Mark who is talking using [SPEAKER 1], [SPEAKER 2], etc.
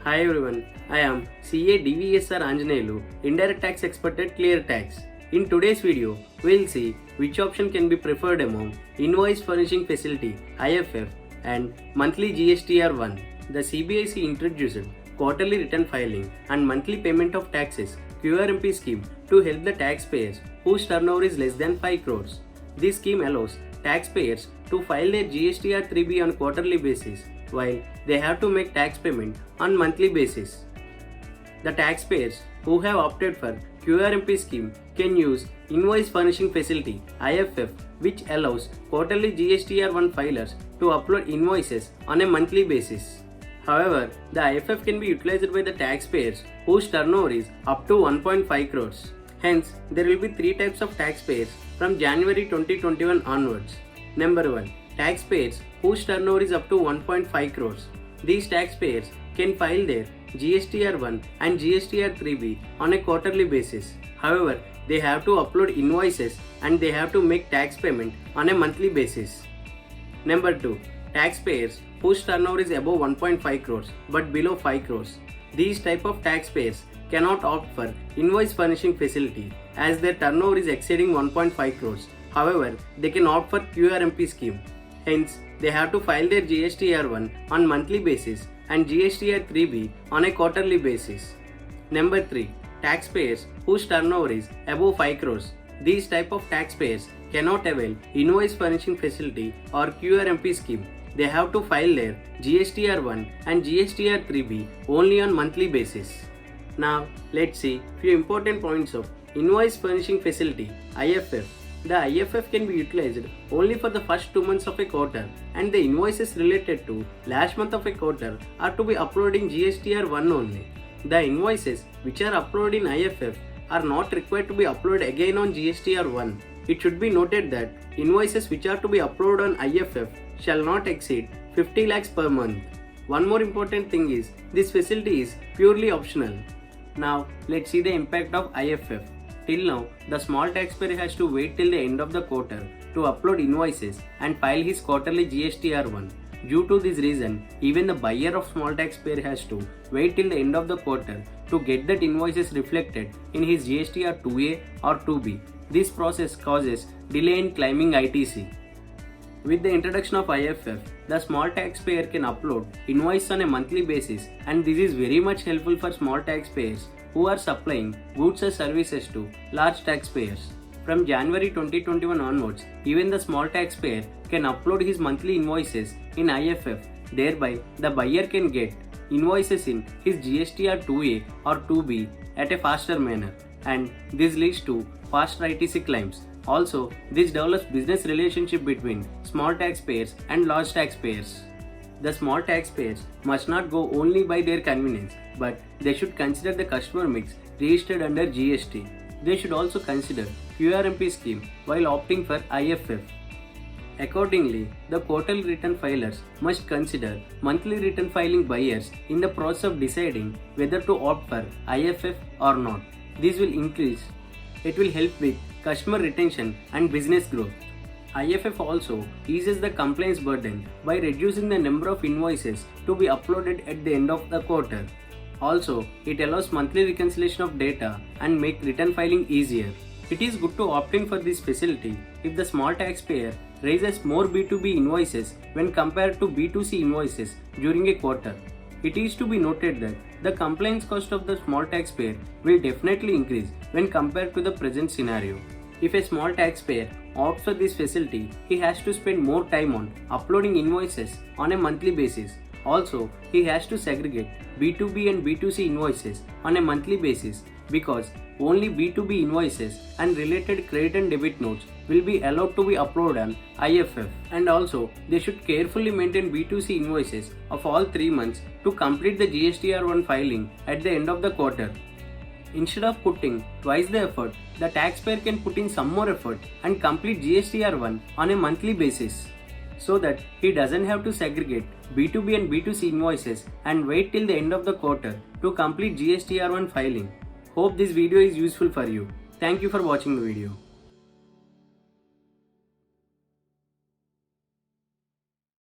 [SPEAKER 1] Hi everyone, I am CA DVSR Anjanelu, Indirect Tax Expert at ClearTax. In today's video, we'll see which option can be preferred among Invoice Furnishing Facility IFF and Monthly GSTR1. The CBIC introduced quarterly return filing and monthly payment of taxes QRMP scheme to help the taxpayers whose turnover is less than 5 crores. This scheme allows taxpayers to file their GSTR 3B on quarterly basis while they have to make tax payment on monthly basis. The taxpayers who have opted for QRMP scheme can use Invoice Furnishing Facility IFF, which allows quarterly GSTR1 filers to upload invoices on a monthly basis. However, the IFF can be utilized by the taxpayers whose turnover is up to 1.5 crores. Hence, there will be 3 types of taxpayers from January 2021 onwards. Number 1. Taxpayers whose turnover is up to 1.5 crores. These taxpayers can file their GSTR1 and GSTR3B on a quarterly basis. However, they have to upload invoices and they have to make tax payment on a monthly basis. Number 2. Taxpayers whose turnover is above 1.5 crores but below 5 crores. These type of taxpayers cannot opt for Invoice Furnishing Facility as their turnover is exceeding 1.5 crores. However, they can opt for QRMP scheme. Hence, they have to file their GSTR1 on monthly basis and GSTR3B on a quarterly basis. Number 3. Taxpayers whose turnover is above 5 crores. These type of taxpayers cannot avail Invoice Furnishing Facility or QRMP scheme. They have to file their GSTR1 and GSTR3B only on monthly basis. Now, let's see few important points of Invoice Furnishing Facility IFF. The IFF can be utilized only for the first 2 months of a quarter, and the invoices related to last month of a quarter are to be uploaded in GSTR1 only. The invoices which are uploaded in IFF are not required to be uploaded again on GSTR1. It should be noted that invoices which are to be uploaded on IFF shall not exceed 50 lakhs per month. One more important thing is this facility is purely optional. Now let's see the impact of IFF. Till now, the small taxpayer has to wait till the end of the quarter to upload invoices and file his quarterly GSTR1. Due to this reason, even the buyer of small taxpayer has to wait till the end of the quarter to get that invoices reflected in his GSTR 2A or 2B. This process causes delay in claiming ITC. With the introduction of IFF, the small taxpayer can upload invoice on a monthly basis, and this is very much helpful for small taxpayers who are supplying goods or services to large taxpayers. From January 2021 onwards, even the small taxpayer can upload his monthly invoices in IFF. Thereby, the buyer can get invoices in his GSTR 2A or 2B at a faster manner, and this leads to faster ITC claims. Also, this develops business relationship between small taxpayers and large taxpayers. The small taxpayers must not go only by their convenience, but they should consider the customer mix registered under GST. They should also consider QRMP scheme while opting for IFF. Accordingly, the quarterly return filers must consider monthly return filing buyers in the process of deciding whether to opt for IFF or not. This will increase. It will help with customer retention and business growth. IFF also eases the compliance burden by reducing the number of invoices to be uploaded at the end of the quarter. Also, it allows monthly reconciliation of data and make return filing easier. It is good to opt in for this facility if the small taxpayer raises more B2B invoices when compared to B2C invoices during a quarter. It is to be noted that the compliance cost of the small taxpayer will definitely increase when compared to the present scenario. If a small taxpayer opts for this facility, he has to spend more time on uploading invoices on a monthly basis. Also, he has to segregate B2B and B2C invoices on a monthly basis because only B2B invoices and related credit and debit notes will be allowed to be uploaded on IFF. And also, they should carefully maintain B2C invoices of all 3 months to complete the GSTR1 filing at the end of the quarter. Instead of putting twice the effort, the taxpayer can put in some more effort and complete GSTR1 on a monthly basis, so that he doesn't have to segregate B2B and B2C invoices and wait till the end of the quarter to complete GSTR1 filing. Hope this video is useful for you. Thank you for watching the video.